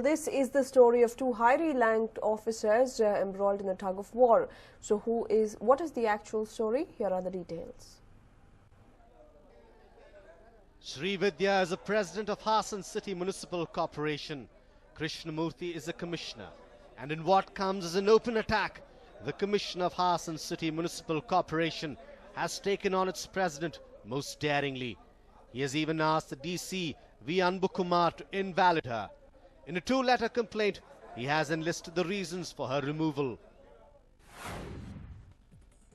This is the story of two highly ranked officers embroiled in a tug of war. So what is the actual story? Here are the details. Srividya is the president of Hassan City Municipal Corporation. Krishnamurthy is the commissioner. And in what comes as an open attack, the commissioner of Hassan City Municipal Corporation has taken on its president most daringly. He has even asked the DC V. Anbukumar to invalid her. In a two-letter complaint, he has enlisted the reasons for her removal.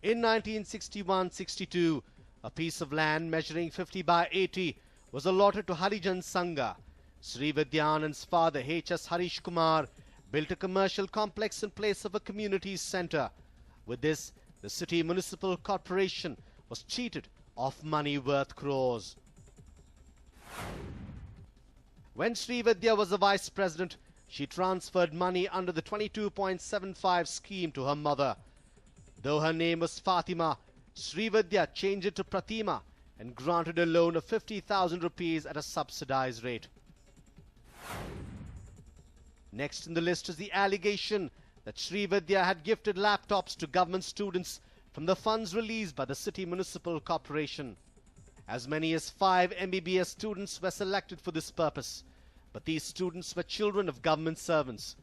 In 1961-62, a piece of land measuring 50 by 80 was allotted to Harijan Sangha. Sri Vidyanand's father, H.S. Harish Kumar, built a commercial complex in place of a community centre. With this, the city municipal corporation was cheated of money worth crores. When Sri Vidya was the vice president, she transferred money under the 22.75 scheme to her mother. Though her name was Fatima, Sri Vidya changed it to Pratima and granted a loan of 50,000 rupees at a subsidized rate. Next in the list is the allegation that Sri Vidya had gifted laptops to government students from the funds released by the City Municipal Corporation. As many as 5 MBBS students were selected for this purpose, but these students were children of government servants.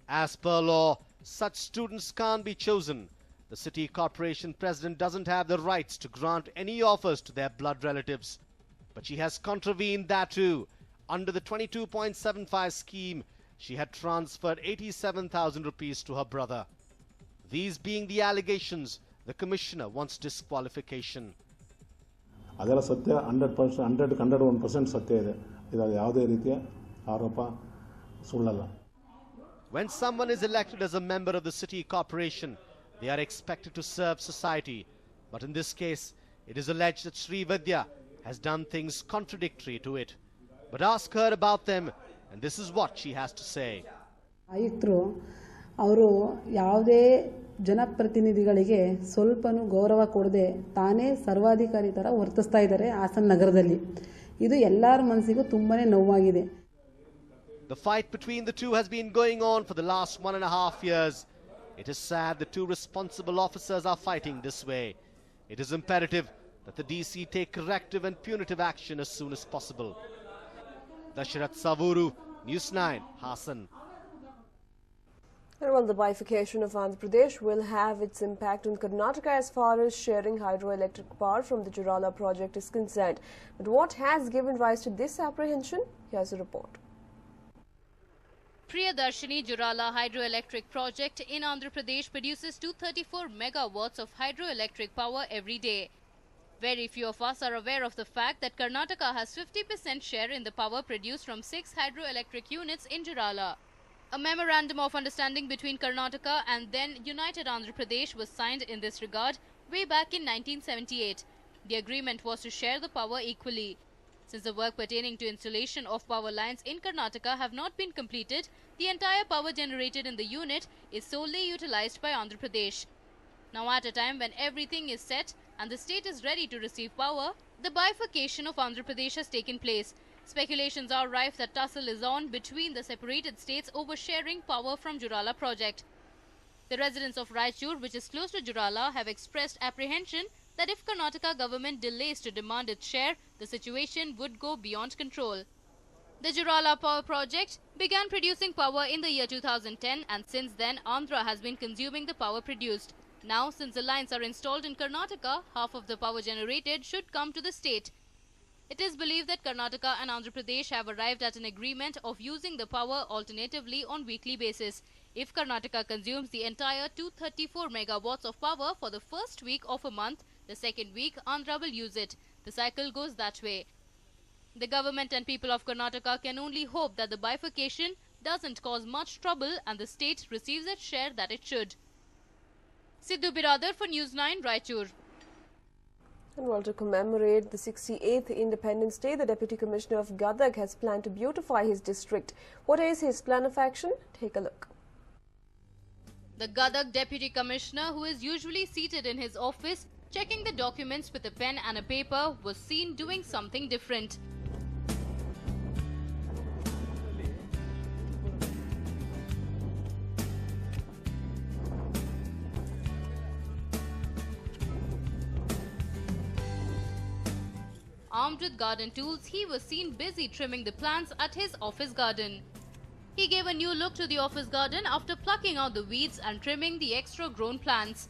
As per law, such students can't be chosen. The City Corporation President doesn't have the rights to grant any offers to their blood relatives. But she has contravened that too. Under the 22.75 scheme, she had transferred 87,000 rupees to her brother. These being the allegations, the Commissioner wants disqualification. ಅದೆಲ್ಲ ಸತ್ಯ 100% 101% ಸತ್ಯ ಇದೆ. ಇದು ಯಾವುದೇ ರೀತಿಯ ಆರೋಪ ಸುಳ್ಳಲ್ಲ. When someone is elected as a member of the city corporation, they are expected to serve society. But in this case, it is alleged that Sri Vidya has done things contradictory to it. But ask her about them, and this is what she has to say. ಆಯುಕ್ತರು ಅವರು ಯಾವುದೇ ಜನಪ್ರತಿನಿಧಿಗಳಿಗೆ ಸ್ವಲ್ಪನೂ ಗೌರವ ಕೊಡದೆ ತಾನೇ ಸರ್ವಾಧಿಕಾರಿ ತರ ವರ್ತಿಸ್ತಾ ಇದ್ದಾರೆ ಹಾಸನ್ ನಗರದಲ್ಲಿ. ಇದು ಎಲ್ಲರ ಮನಸ್ಸಿಗೂ ತುಂಬಾನೇ ನೋವಾಗಿದೆ. The fight between the two has been going on for the last 1.5 years. It is sad the two responsible officers are fighting this way. It is imperative that the DC take corrective and punitive action as soon as possible. Dasharath Savuru, News9, Hassan. Well, the bifurcation of Andhra Pradesh will have its impact on Karnataka as far as sharing hydroelectric power from the Jurala project is concerned. But what has given rise to this apprehension? Here's a report. Priyadarshini Jurala hydroelectric project in Andhra Pradesh produces 234 megawatts of hydroelectric power every day. Very few of us are aware of the fact that Karnataka has 50% share in the power produced from 6 hydroelectric units in Jurala. A memorandum of understanding between Karnataka and then United Andhra Pradesh was signed in this regard way back in 1978. The agreement was to share the power equally. Since the work pertaining to installation of power lines in Karnataka have not been completed, the entire power generated in the unit is solely utilized by Andhra Pradesh. Now at a time when everything is set and the state is ready to receive power, the bifurcation of Andhra Pradesh has taken place. Speculations are rife that tussle is on between the separated states over sharing power from Jurala project. The residents of Raichur, which is close to Jurala, have expressed apprehension that if Karnataka government delays to demand its share, the situation would go beyond control. The Jurala power project began producing power in the year 2010 and since then Andhra has been consuming the power produced. Now, since the lines are installed in Karnataka, half of the power generated should come to the state. It is believed that Karnataka and Andhra Pradesh have arrived at an agreement of using the power alternatively on weekly basis. If Karnataka consumes the entire 234 megawatts of power for the first week of a month, the second week Andhra will use it. The cycle goes that way. The government and people of Karnataka can only hope that the bifurcation doesn't cause much trouble and the state receives its share that it should. Sidhu Biradar for News9, Raichur. And well, to commemorate the 68th Independence Day, the Deputy Commissioner of Gadag has planned to beautify his district. What is his plan of action? Take a look. The Gadag Deputy Commissioner, who is usually seated in his office checking the documents with a pen and a paper, was seen doing something different. armed with garden tools, he was seen busy trimming the plants at his office garden. He gave a new look to the office garden after plucking out the weeds and trimming the extra grown plants.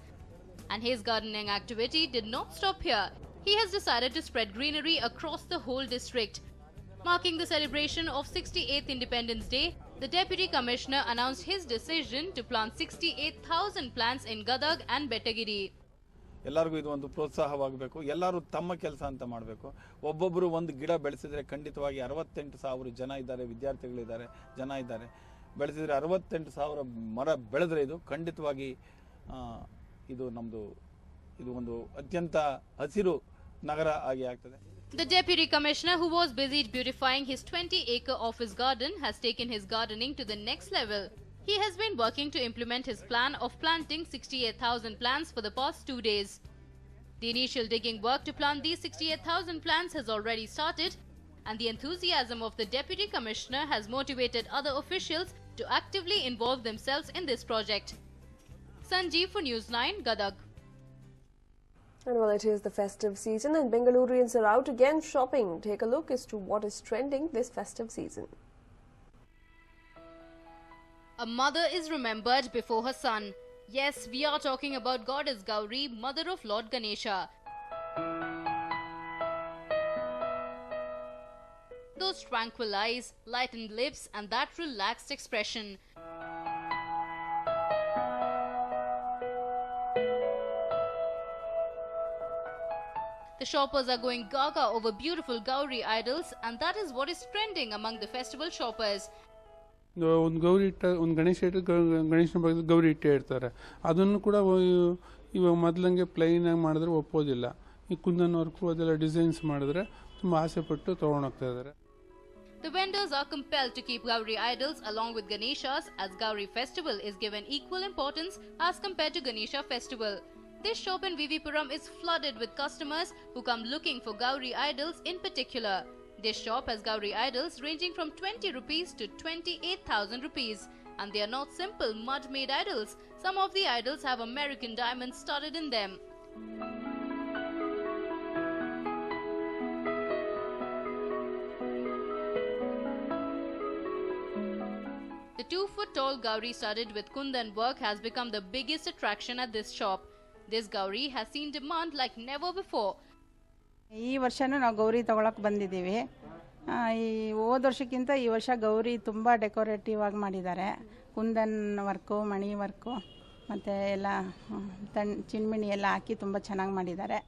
And his gardening activity did not stop here. He has decided to spread greenery across the whole district. Marking the celebration of 68th Independence Day, the Deputy Commissioner announced his decision to plant 68,000 plants in Gadag and Betagiri. ಎಲ್ಲರಿಗೂ ಇದು ಒಂದು ಪ್ರೋತ್ಸಾಹವಾಗಬೇಕು. ಎಲ್ಲರೂ ತಮ್ಮ ಕೆಲಸ ಅಂತ ಮಾಡಬೇಕು. ಒಬ್ಬೊಬ್ಬರು ಒಂದು ಗಿಡ ಬೆಳೆಸಿದ್ರೆ ಖಂಡಿತವಾಗಿ 68,000 ಜನ ಇದ್ದಾರೆ, ವಿದ್ಯಾರ್ಥಿಗಳಿದ್ದಾರೆ, ಜನ ಇದ್ದಾರೆ. ಬೆಳೆಸಿದ್ರೆ 68,000 ಮರ ಬೆಳೆದ್ರೆ ಇದು ಖಂಡಿತವಾಗಿ ಇದು ನಮ್ಮದು ಇದು ಒಂದು ಅತ್ಯಂತ ಹಸಿರು ನಗರ ಆಗಿ ಆಗ್ತದೆ. The Deputy Commissioner, who was busy beautifying his 20-acre office garden, has taken his gardening to the next level. He has been working to implement his plan of planting 68,000 plants for the past 2 days. The initial digging work to plant these 68,000 plants has already started, and the enthusiasm of the Deputy Commissioner has motivated other officials to actively involve themselves in this project. Sanjeev for News9, Gadag. And well, it is the festive season and Bengalurians are out again shopping. Take a look as to what is trending this festive season. A mother is remembered before her son. Yes, we are talking about Goddess Gauri, mother of Lord Ganesha. Those tranquil eyes, lightened lips and that relaxed expression. The shoppers are going gaga over beautiful Gauri idols, and that is what is trending among the festival shoppers. ಒಂದು ಗೌರಿ ಇಟ್ಟ ಒಂದು ಗಣೇಶ ಇಟ್ಟು ಗಣೇಶನ ಬಗ್ಗೆ ಗೌರಿ ಇಟ್ಟೇ ಇರ್ತಾರೆ. ಅದನ್ನು ಕೂಡ ಇವಾಗ ಮೊದಲಂಗೆ ಪ್ಲೈನಾಗಿ ಮಾಡಿದ್ರೆ ಒಪ್ಪೋದಿಲ್ಲ. ಈ ಕುಂದನ್ ವರ್ಕು ಅದೆಲ್ಲ ಡಿಸೈನ್ಸ್ ಮಾಡಿದ್ರೆ ತುಂಬ ಆಸೆ ಪಟ್ಟು ತೊಗೊಂಡೋಗ್ತಾ ಇದ್ದಾರೆ. The vendors are compelled to keep Gauri idols along with Ganeshas, as Gauri festival is given equal importance as compared to Ganesha festival. This shop in Vivipuram is flooded with customers who come looking for Gauri idols in particular. This shop has Gauri idols ranging from 20 rupees to 28,000 rupees. And they are not simple mud-made idols. Some of the idols have American diamonds studded in them. The 2-foot-tall Gauri studded with kundan work has become the biggest attraction at this shop. This Gauri has seen demand like never before. ಈ ವರ್ಷನೂ ನಾವು ಗೌರಿ ತಗೊಳಕ್ಕೆ ಬಂದಿದ್ದೀವಿ. ಈ ಹೋದ ವರ್ಷಕ್ಕಿಂತ ಈ ವರ್ಷ ಗೌರಿ ತುಂಬ ಡೆಕೋರೇಟಿವ್ ಆಗಿ ಮಾಡಿದ್ದಾರೆ. ಕುಂದನ್ ವರ್ಕು, ಮಣಿ ವರ್ಕು ಮತ್ತು ಎಲ್ಲ ಚಿನ್ಮಿಣಿ ಎಲ್ಲ ಹಾಕಿ ತುಂಬ ಚೆನ್ನಾಗಿ ಮಾಡಿದ್ದಾರೆ.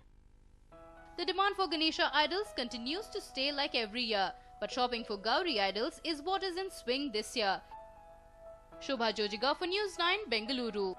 The demand for Ganesha idols continues to stay like every year, but shopping for Gauri idols is what is in swing this year. Shobha Jojiga for News9, Bengaluru.